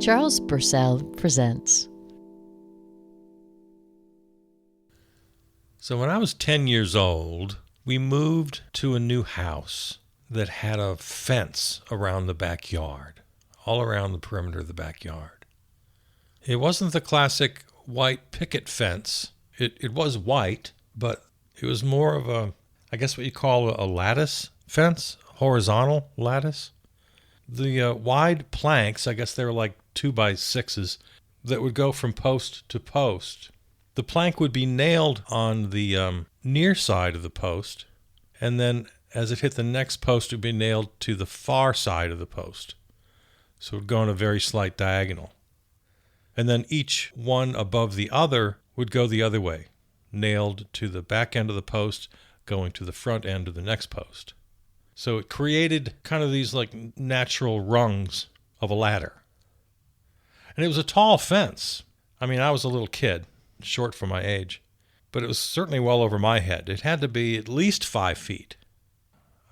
Charles Purcell presents. So when I was 10 years old, we moved to a new house that had a fence around the backyard, all around the perimeter of the backyard. It wasn't the classic white picket fence. It was white, but it was more of a, I guess what you call a lattice fence, horizontal lattice. The wide planks, I guess they were like 2x6s, that would go from post to post. The plank would be nailed on the near side of the post, and then as it hit the next post, it would be nailed to the far side of the post. So it would go in a very slight diagonal. And then each one above the other would go the other way, nailed to the back end of the post, going to the front end of the next post. So it created kind of these like natural rungs of a ladder. And it was a tall fence. I mean, I was a little kid, short for my age, but it was certainly well over my head. It had to be at least 5 feet.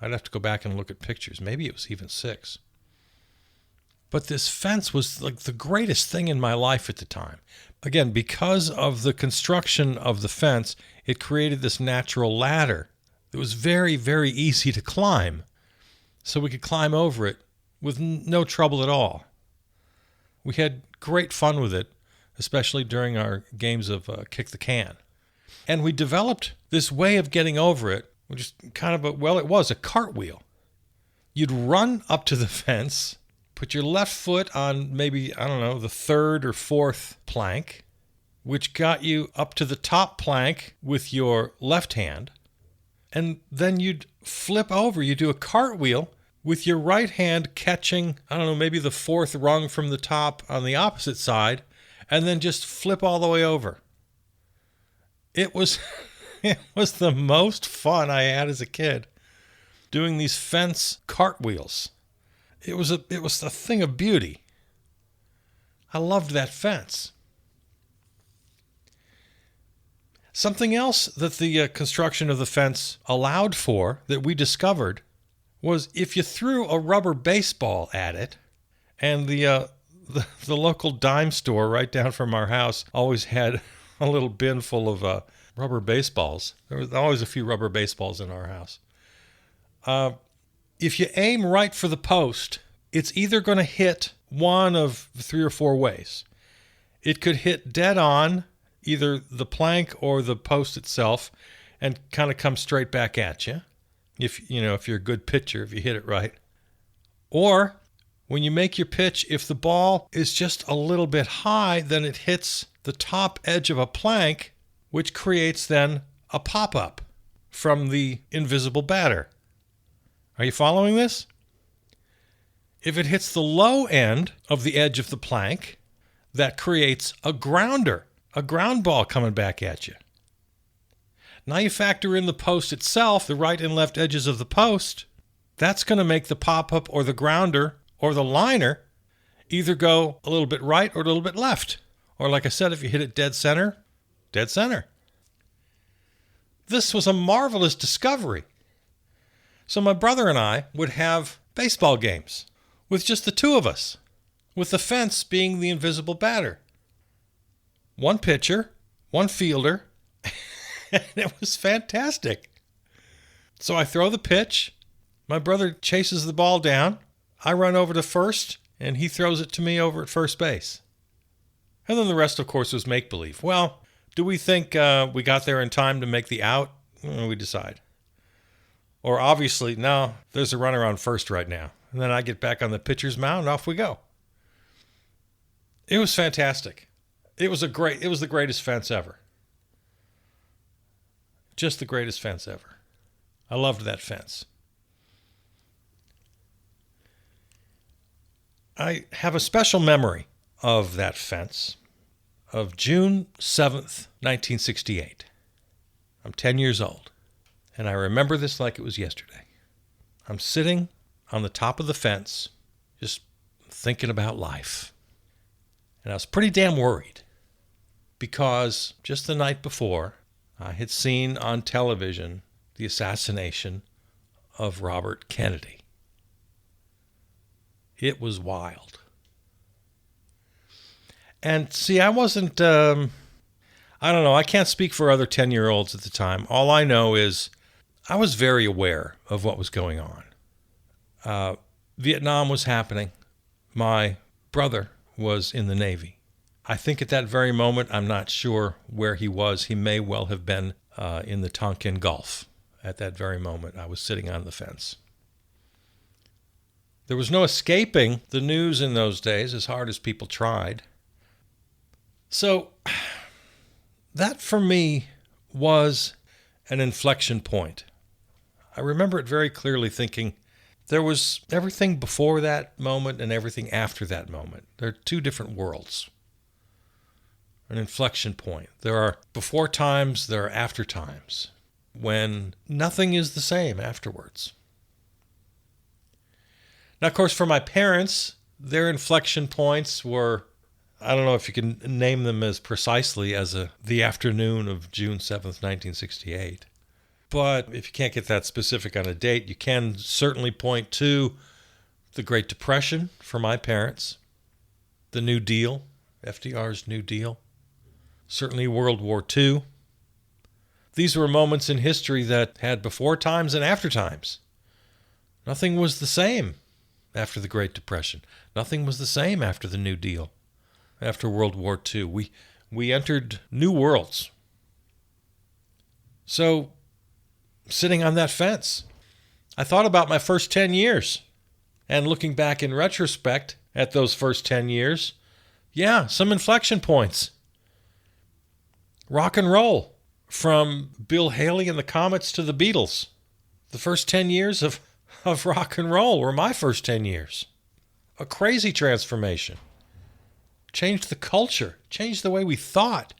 I'd have to go back and look at pictures. Maybe it was even 6. But this fence was like the greatest thing in my life at the time. Again, because of the construction of the fence, it created this natural ladder. It was very, very easy to climb. So we could climb over it with no trouble at all. We had great fun with it, especially during our games of kick the can. And we developed this way of getting over it, which is kind of it was a cartwheel. You'd run up to the fence, put your left foot on maybe, the third or fourth plank, which got you up to the top plank with your left hand. And then you'd flip over, you do a cartwheel with your right hand catching, maybe the fourth rung from the top on the opposite side, and then just flip all the way over. It was the most fun I had as a kid, doing these fence cartwheels. It was a thing of beauty. I loved that fence. Something else that the construction of the fence allowed for that we discovered was if you threw a rubber baseball at it, and the local dime store right down from our house always had a little bin full of rubber baseballs. There was always a few rubber baseballs in our house. If you aim right for the post, it's either going to hit one of 3 or 4 ways. It could hit dead on either the plank or the post itself and kind of come straight back at you. If you're a good pitcher, if you hit it right. Or when you make your pitch, if the ball is just a little bit high, then it hits the top edge of a plank, which creates then a pop-up from the invisible batter. Are you following this? If it hits the low end of the edge of the plank, that creates a grounder, a ground ball coming back at you. Now you factor in the post itself, the right and left edges of the post. That's going to make the pop-up or the grounder or the liner either go a little bit right or a little bit left. Or like I said, if you hit it dead center, dead center. This was a marvelous discovery. So my brother and I would have baseball games with just the two of us, with the fence being the invisible batter. One pitcher, one fielder, and it was fantastic. So I throw the pitch, my brother chases the ball down, I run over to first, and he throws it to me over at first base. And then the rest, of course, was make-believe. Well, do we think we got there in time to make the out? We decide. Or obviously, no, there's a runner on first right now. And then I get back on the pitcher's mound and off we go. It was fantastic. It was the greatest fence ever. Just the greatest fence ever. I loved that fence. I have a special memory of that fence of June 7th, 1968. I'm 10 years old, and I remember this like it was yesterday. I'm sitting on the top of the fence, just thinking about life. And I was pretty damn worried because just the night before, I had seen on television the assassination of Robert Kennedy. It was wild. And see, I wasn't, I don't know, I can't speak for other 10-year-olds at the time. All I know is I was very aware of what was going on. Vietnam was happening. My brother was in the Navy. I think at that very moment, I'm not sure where he was. He may well have been in the Tonkin Gulf. At that very moment, I was sitting on the fence. There was no escaping the news in those days, as hard as people tried. So that for me was an inflection point. I remember it very clearly, thinking there was everything before that moment and everything after that moment. They're two different worlds. An inflection point. There are before times, there are after times, when nothing is the same afterwards. Now, of course, for my parents, their inflection points were, I don't know if you can name them as precisely as the afternoon of June 7th, 1968. But if you can't get that specific on a date, you can certainly point to the Great Depression for my parents, the New Deal, FDR's New Deal, certainly World War II. These were moments in history that had before times and after times. Nothing was the same after the Great Depression. Nothing was the same after the New Deal, after World War II. We entered new worlds. So, sitting on that fence, I thought about my first 10 years. And looking back in retrospect at those first 10 years, yeah, some inflection points. Rock and roll, from Bill Haley and the Comets to the Beatles. The first 10 years of rock and roll were my first 10 years. A crazy transformation. Changed the culture, changed the way we thought.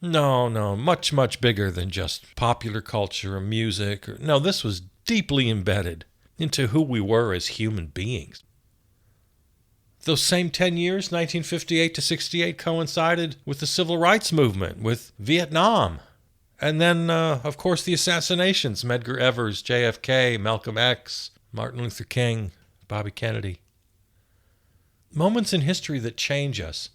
No, much, much bigger than just popular culture or music. No, this was deeply embedded into who we were as human beings. Those same 10 years, 1958 to 68, coincided with the Civil Rights Movement, with Vietnam. And then, of course, the assassinations, Medgar Evers, JFK, Malcolm X, Martin Luther King, Bobby Kennedy. Moments in history that change us.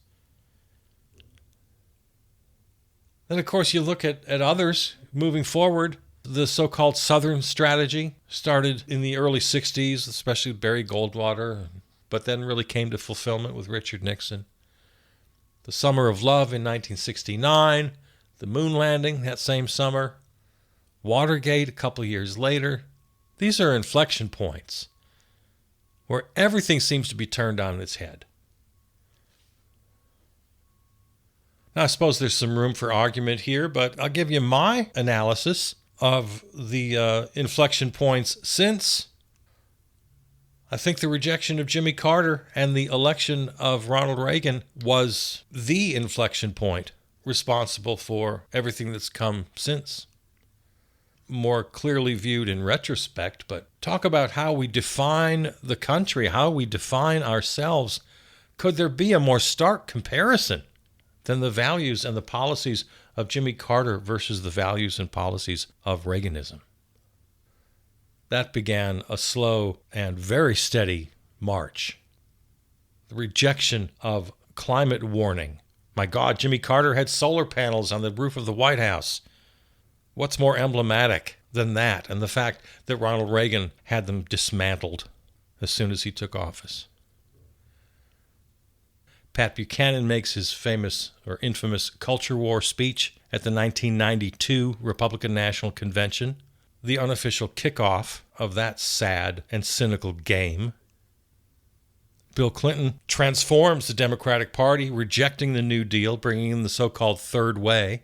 Then, of course, you look at others moving forward. The so-called Southern strategy started in the early 60s, especially Barry Goldwater, but then really came to fulfillment with Richard Nixon. The Summer of Love in 1969, the moon landing that same summer, Watergate a couple of years later. These are inflection points where everything seems to be turned on its head. Now, I suppose there's some room for argument here, but I'll give you my analysis of the inflection points since. I think the rejection of Jimmy Carter and the election of Ronald Reagan was the inflection point responsible for everything that's come since. More clearly viewed in retrospect, but talk about how we define the country, how we define ourselves. Could there be a more stark comparison than the values and the policies of Jimmy Carter versus the values and policies of Reaganism? That began a slow and very steady march. The rejection of climate warning. My God, Jimmy Carter had solar panels on the roof of the White House. What's more emblematic than that, and the fact that Ronald Reagan had them dismantled as soon as he took office? Pat Buchanan makes his famous or infamous culture war speech at the 1992 Republican National Convention, the unofficial kickoff of that sad and cynical game. Bill Clinton transforms the Democratic Party, rejecting the New Deal, bringing in the so-called Third Way.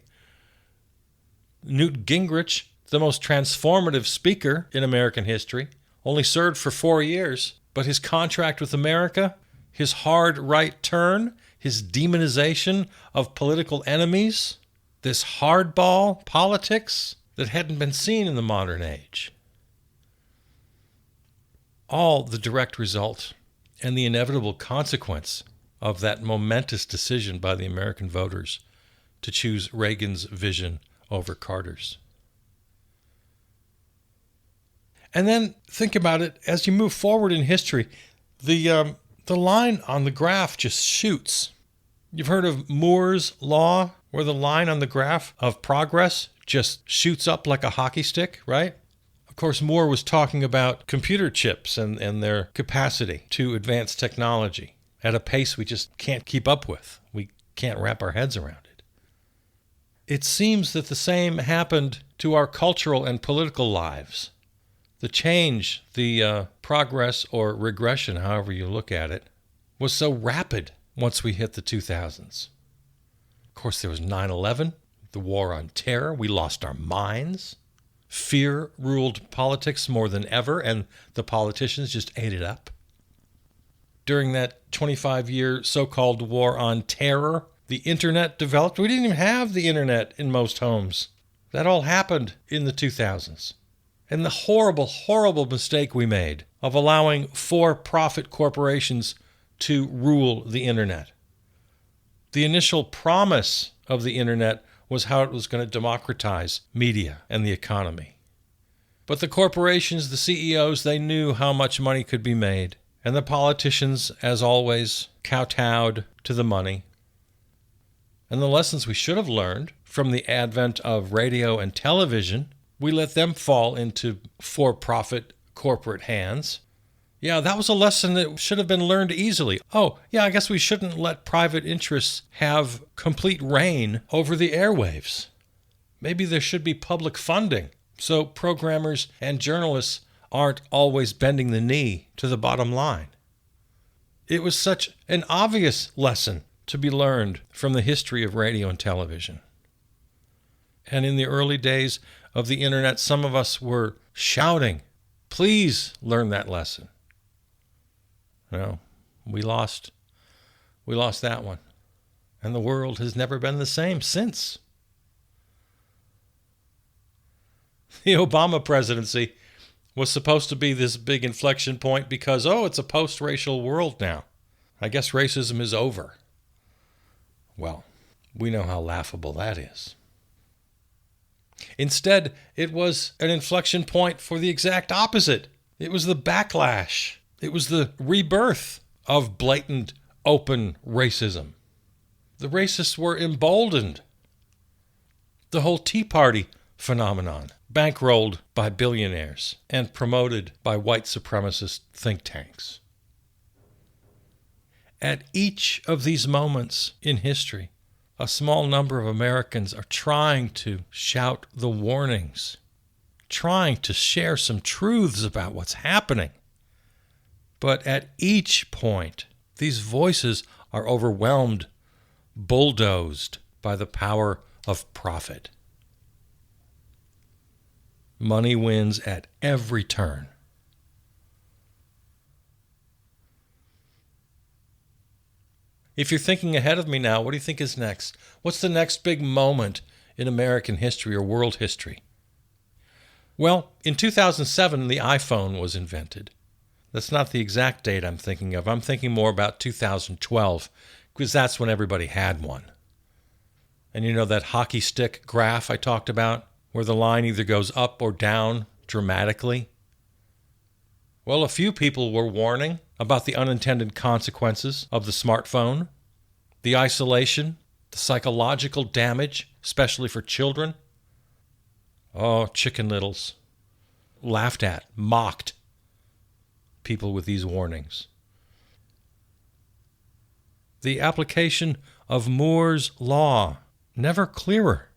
Newt Gingrich, the most transformative speaker in American history, only served for 4 years, but his contract with America, his hard right turn, his demonization of political enemies, this hardball politics that hadn't been seen in the modern age. All the direct result and the inevitable consequence of that momentous decision by the American voters to choose Reagan's vision over Carter's. And then think about it as you move forward in history. The line on the graph just shoots. You've heard of Moore's Law, where the line on the graph of progress just shoots up like a hockey stick, right? Of course, Moore was talking about computer chips and their capacity to advance technology at a pace we just can't keep up with. We can't wrap our heads around it. It seems that the same happened to our cultural and political lives. The change, the progress or regression, however you look at it, was so rapid once we hit the 2000s. Of course, there was 9/11, the war on terror. We lost our minds. Fear ruled politics more than ever, and the politicians just ate it up. During that 25-year so-called war on terror, the internet developed. We didn't even have the internet in most homes. That all happened in the 2000s. And the horrible, horrible mistake we made of allowing for-profit corporations to rule the internet. The initial promise of the internet was how it was going to democratize media and the economy. But the corporations, the CEOs, they knew how much money could be made. And the politicians, as always, kowtowed to the money. And the lessons we should have learned from the advent of radio and television, we let them fall into for-profit corporate hands. Yeah, that was a lesson that should have been learned easily. Oh, yeah, I guess we shouldn't let private interests have complete reign over the airwaves. Maybe there should be public funding so programmers and journalists aren't always bending the knee to the bottom line. It was such an obvious lesson to be learned from the history of radio and television. And in the early days of the internet, some of us were shouting, please learn that lesson. No, we lost that one. And the world has never been the same since. The Obama presidency was supposed to be this big inflection point because, it's a post-racial world now. I guess racism is over. Well, we know how laughable that is. Instead, it was an inflection point for the exact opposite. It was the backlash. It was the rebirth of blatant, open racism. The racists were emboldened. The whole Tea Party phenomenon, bankrolled by billionaires and promoted by white supremacist think tanks. At each of these moments in history, a small number of Americans are trying to shout the warnings, trying to share some truths about what's happening. But at each point, these voices are overwhelmed, bulldozed by the power of profit. Money wins at every turn. If you're thinking ahead of me now, what do you think is next? What's the next big moment in American history or world history? Well, in 2007, the iPhone was invented. That's not the exact date I'm thinking of. I'm thinking more about 2012, because that's when everybody had one. And you know that hockey stick graph I talked about, where the line either goes up or down dramatically? Well, a few people were warning about the unintended consequences of the smartphone, the isolation, the psychological damage, especially for children. Oh, chicken littles. Laughed at, mocked people with these warnings. The application of Moore's Law, never clearer.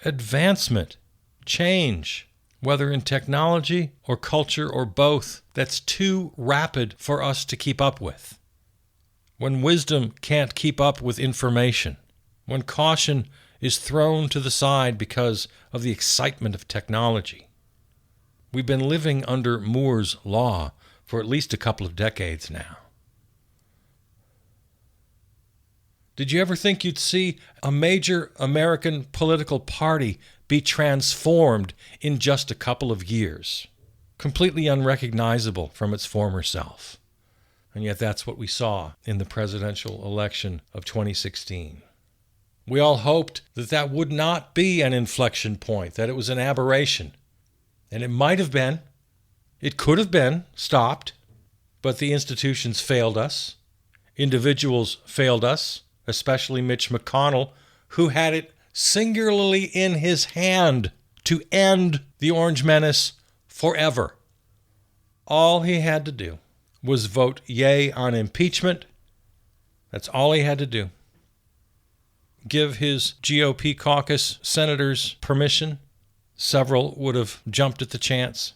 Advancement, change, whether in technology or culture or both, that's too rapid for us to keep up with. When wisdom can't keep up with information, when caution is thrown to the side because of the excitement of technology. We've been living under Moore's Law for at least a couple of decades now. Did you ever think you'd see a major American political party be transformed in just a couple of years, completely unrecognizable from its former self? And yet that's what we saw in the presidential election of 2016. We all hoped that that would not be an inflection point, that it was an aberration. And it might have been. It could have been stopped. But the institutions failed us. individuals failed us, especially Mitch McConnell, who had it singularly in his hand to end the Orange Menace forever. All he had to do was vote yay on impeachment. That's all he had to do. Give his GOP caucus senators permission. Several would have jumped at the chance.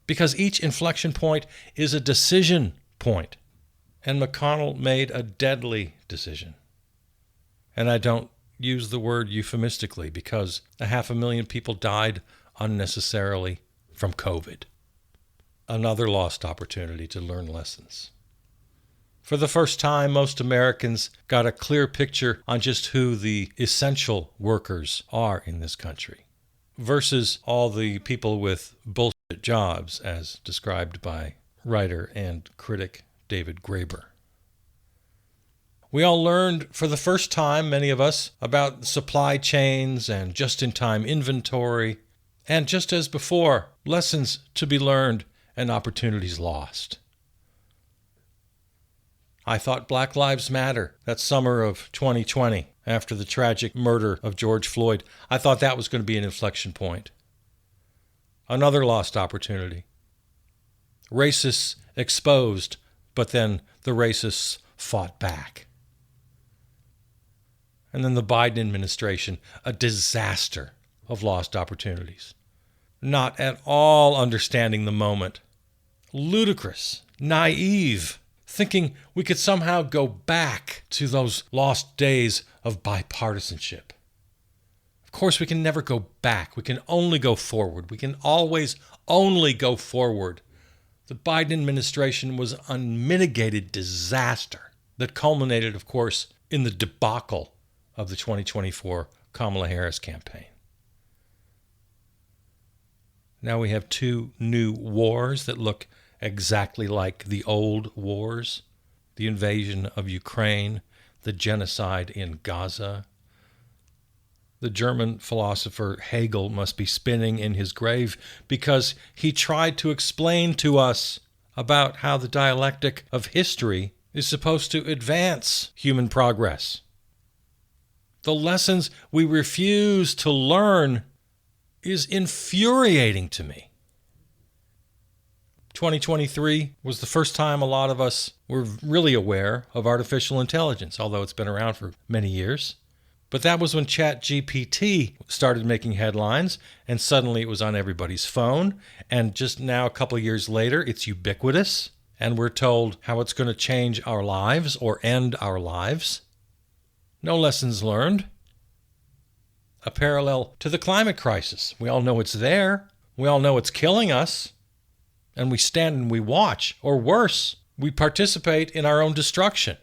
Because each inflection point is a decision point. And McConnell made a deadly decision. And I don't use the word euphemistically because 500,000 people died unnecessarily from COVID. Another lost opportunity to learn lessons. For the first time, most Americans got a clear picture on just who the essential workers are in this country versus all the people with bullshit jobs, as described by writer and critic David Graeber. We all learned for the first time, many of us, about supply chains and just-in-time inventory, and just as before, lessons to be learned and opportunities lost. I thought Black Lives Matter that summer of 2020, after the tragic murder of George Floyd, I thought that was going to be an inflection point. Another lost opportunity. Racists exposed, but then the racists fought back. And then the Biden administration, a disaster of lost opportunities. Not at all understanding the moment. Ludicrous, naive, thinking we could somehow go back to those lost days of bipartisanship. Of course, we can never go back. We can only go forward. We can always only go forward. The Biden administration was an unmitigated disaster that culminated, of course, in the debacle of the 2024 Kamala Harris campaign. Now we have two new wars that look exactly like the old wars, the invasion of Ukraine, the genocide in Gaza. The German philosopher Hegel must be spinning in his grave because he tried to explain to us about how the dialectic of history is supposed to advance human progress. The lessons we refuse to learn is infuriating to me. 2023 was the first time a lot of us were really aware of artificial intelligence, although it's been around for many years. But that was when ChatGPT started making headlines, and suddenly it was on everybody's phone. And just now, a couple of years later, it's ubiquitous, and we're told how it's going to change our lives or end our lives. No lessons learned. A parallel to the climate crisis. We all know it's there. We all know it's killing us. And we stand and we watch, or worse, we participate in our own destruction.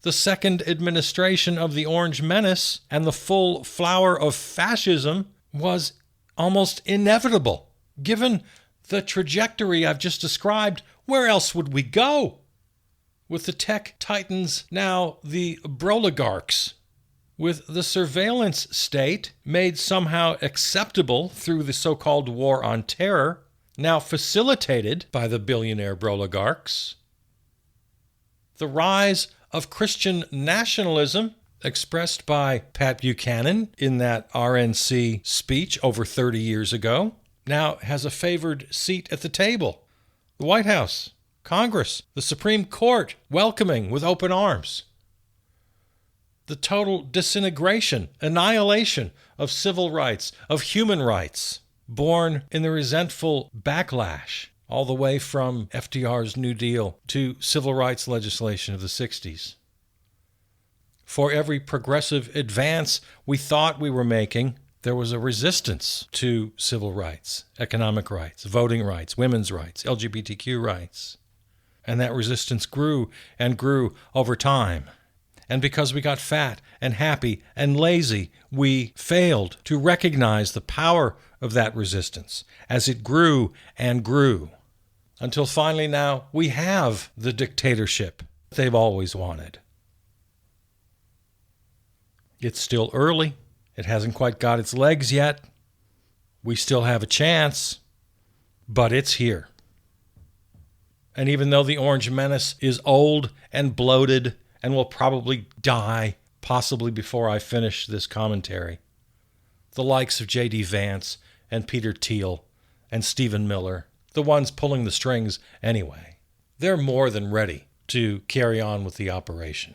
The second administration of the Orange Menace and the full flower of fascism was almost inevitable. Given the trajectory I've just described, where else would we go? With the tech titans now the broligarchs, with the surveillance state made somehow acceptable through the so-called war on terror, now facilitated by the billionaire broligarchs. The rise of Christian nationalism, expressed by Pat Buchanan in that RNC speech over 30 years ago, now has a favored seat at the table. The White House, Congress, the Supreme Court, welcoming with open arms. The total disintegration, annihilation of civil rights, of human rights, born in the resentful backlash all the way from FDR's New Deal to civil rights legislation of the 60s. For every progressive advance we thought we were making, there was a resistance to civil rights, economic rights, voting rights, women's rights, LGBTQ rights. And that resistance grew and grew over time. And because we got fat and happy and lazy, we failed to recognize the power of that resistance as it grew and grew. Until finally now, we have the dictatorship they've always wanted. It's still early. It hasn't quite got its legs yet. We still have a chance, but it's here. And even though the Orange Menace is old and bloated and will probably die, possibly before I finish this commentary, the likes of J.D. Vance and Peter Thiel and Stephen Miller, the ones pulling the strings anyway, they're more than ready to carry on with the operation.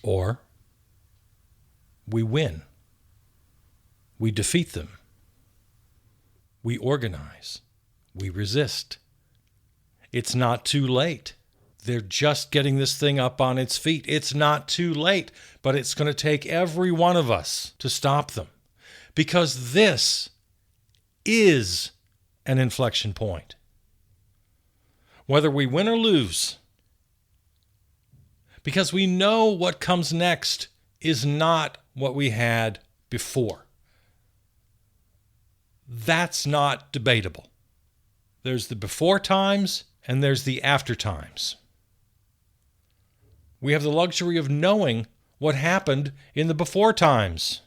Or we win. We defeat them. We organize. We resist. It's not too late. They're just getting this thing up on its feet. It's not too late, but it's going to take every one of us to stop them, because this is an inflection point. Whether we win or lose, because we know what comes next is not what we had before. That's not debatable. There's the before times and there's the after times. We have the luxury of knowing what happened in the before times.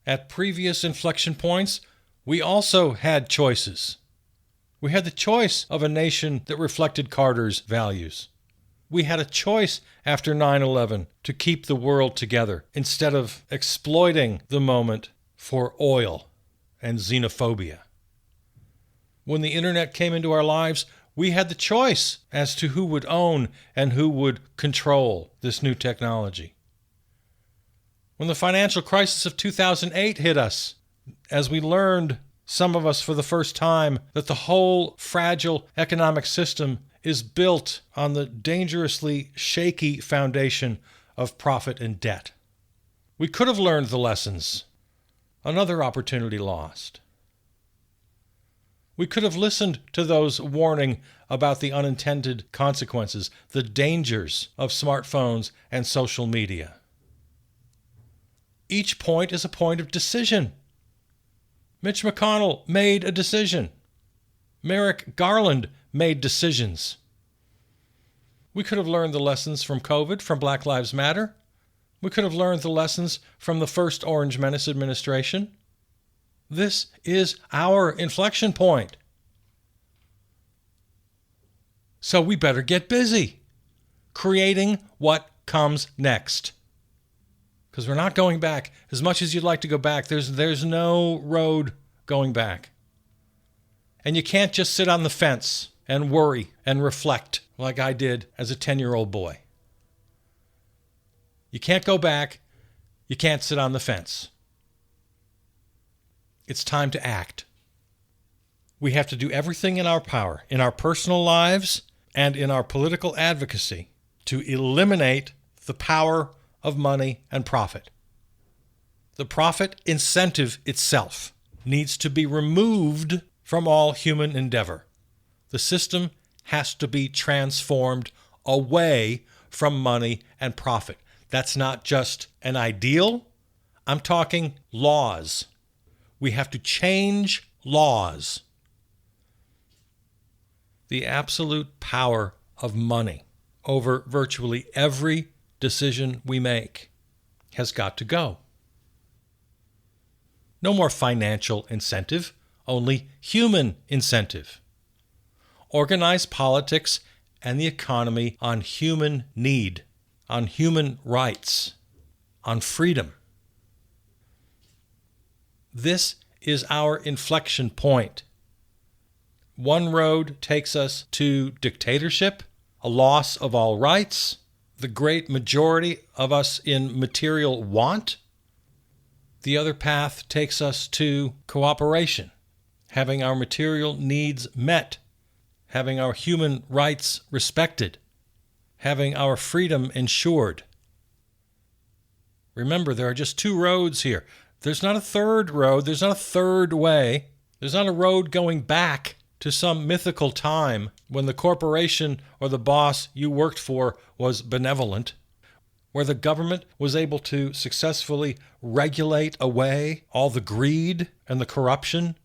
At previous inflection points, we also had choices. We had the choice of a nation that reflected Carter's values. We had a choice after 9/11 to keep the world together instead of exploiting the moment for oil and xenophobia. When the internet came into our lives, we had the choice as to who would own and who would control this new technology. When the financial crisis of 2008 hit us, as we learned, some of us for the first time, that the whole fragile economic system is built on the dangerously shaky foundation of profit and debt. We could have learned the lessons. Another opportunity lost. We could have listened to those warning about the unintended consequences, the dangers of smartphones and social media. Each point is a point of decision. Mitch McConnell made a decision. Merrick Garland made decisions. We could have learned the lessons from COVID, from Black Lives Matter. We could have learned the lessons from the first Orange Menace administration. This is our inflection point. So we better get busy creating what comes next. Because we're not going back. As much as you'd like to go back, there's no road going back. And you can't just sit on the fence and worry and reflect like I did as a 10-year-old boy. You can't go back. You can't sit on the fence. It's time to act. We have to do everything in our power, in our personal lives and in our political advocacy, to eliminate the power of money and profit. The profit incentive itself needs to be removed from all human endeavor. The system has to be transformed away from money and profit. That's not just an ideal. I'm talking laws. We have to change laws. The absolute power of money over virtually every decision we make has got to go. No more financial incentive, only human incentive. Organize politics and the economy on human need, on human rights, on freedom. This is our inflection point. One road takes us to dictatorship, a loss of all rights, the great majority of us in material want. The other path takes us to cooperation, having our material needs met, having our human rights respected, having our freedom ensured. Remember, there are just two roads here. There's not a third road. There's not a third way. There's not a road going back to some mythical time when the corporation or the boss you worked for was benevolent, where the government was able to successfully regulate away all the greed and the corruption.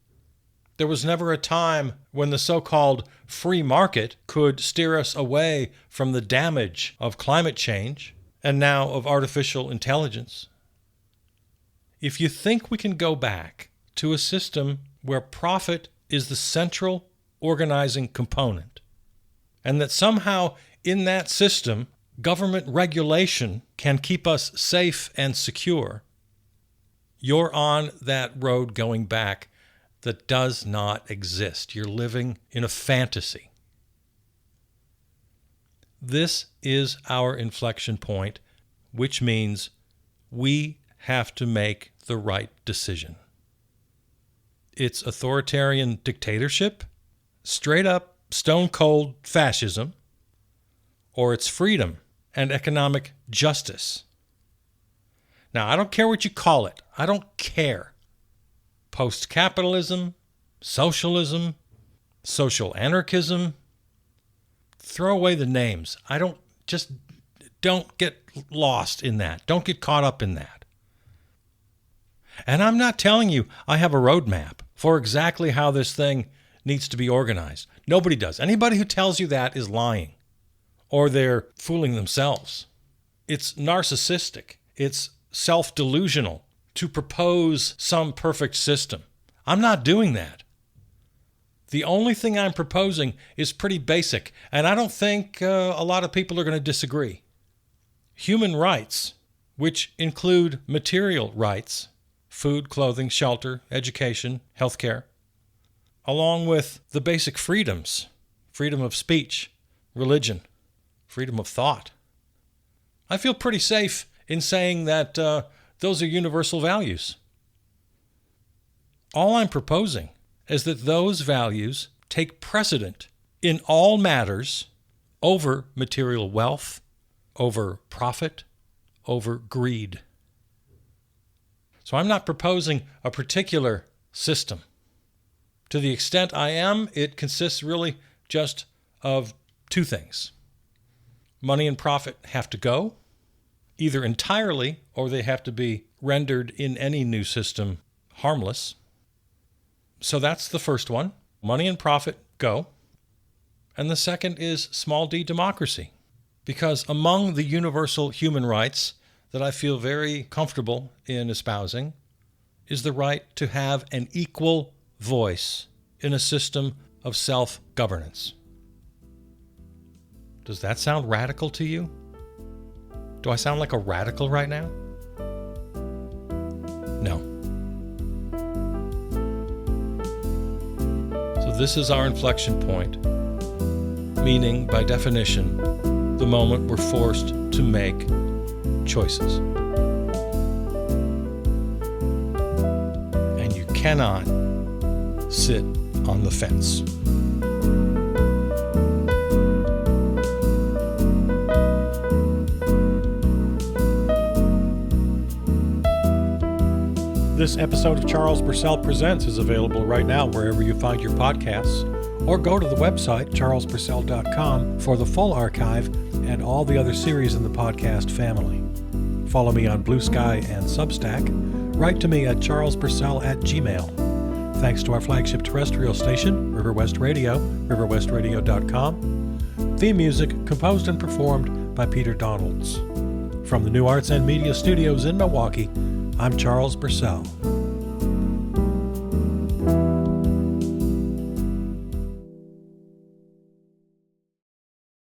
There was never a time when the so-called free market could steer us away from the damage of climate change and now of artificial intelligence. If you think we can go back to a system where profit is the central organizing component. And that somehow in that system, government regulation can keep us safe and secure, you're on that road going back that does not exist. You're living in a fantasy. This is our inflection point, which means we have to make the right decision. It's authoritarian dictatorship, straight up stone cold fascism, or it's freedom and economic justice. Now, I don't care what you call it. I don't care. Post-capitalism, socialism, social anarchism. Throw away the names. Don't get lost in that. Don't get caught up in that. And I'm not telling you I have a roadmap for exactly how this thing needs to be organized. Nobody does. Anybody who tells you that is lying, or they're fooling themselves. It's narcissistic. It's self-delusional to propose some perfect system. I'm not doing that. The only thing I'm proposing is pretty basic, and I don't think a lot of people are going to disagree. Human rights, which include material rights, food, clothing, shelter, education, healthcare, along with the basic freedoms, freedom of speech, religion, freedom of thought. I feel pretty safe in saying that those are universal values. All I'm proposing is that those values take precedent in all matters over material wealth, over profit, over greed. So I'm not proposing a particular system. To the extent I am, it consists really just of two things. Money and profit have to go, either entirely or they have to be rendered in any new system harmless. So that's the first one. Money and profit go. And the second is small d democracy. Because among the universal human rights that I feel very comfortable in espousing is the right to have an equal voice in a system of self-governance. Does that sound radical to you? Do I sound like a radical right now? No. So this is our inflection point, meaning, by definition, the moment we're forced to make choices. And you cannot sit on the fence. This episode of Charles Purcell Presents is available right now wherever you find your podcasts, or go to the website charlespurcell.com for the full archive and all the other series in the podcast family. Follow me on Blue Sky and Substack. Write to me at charlespurcell@gmail.com. Thanks to our flagship terrestrial station, River West Radio, riverwestradio.com. Theme music composed and performed by Peter Donalds. From the New Arts and Media Studios in Milwaukee, I'm Charles Purcell.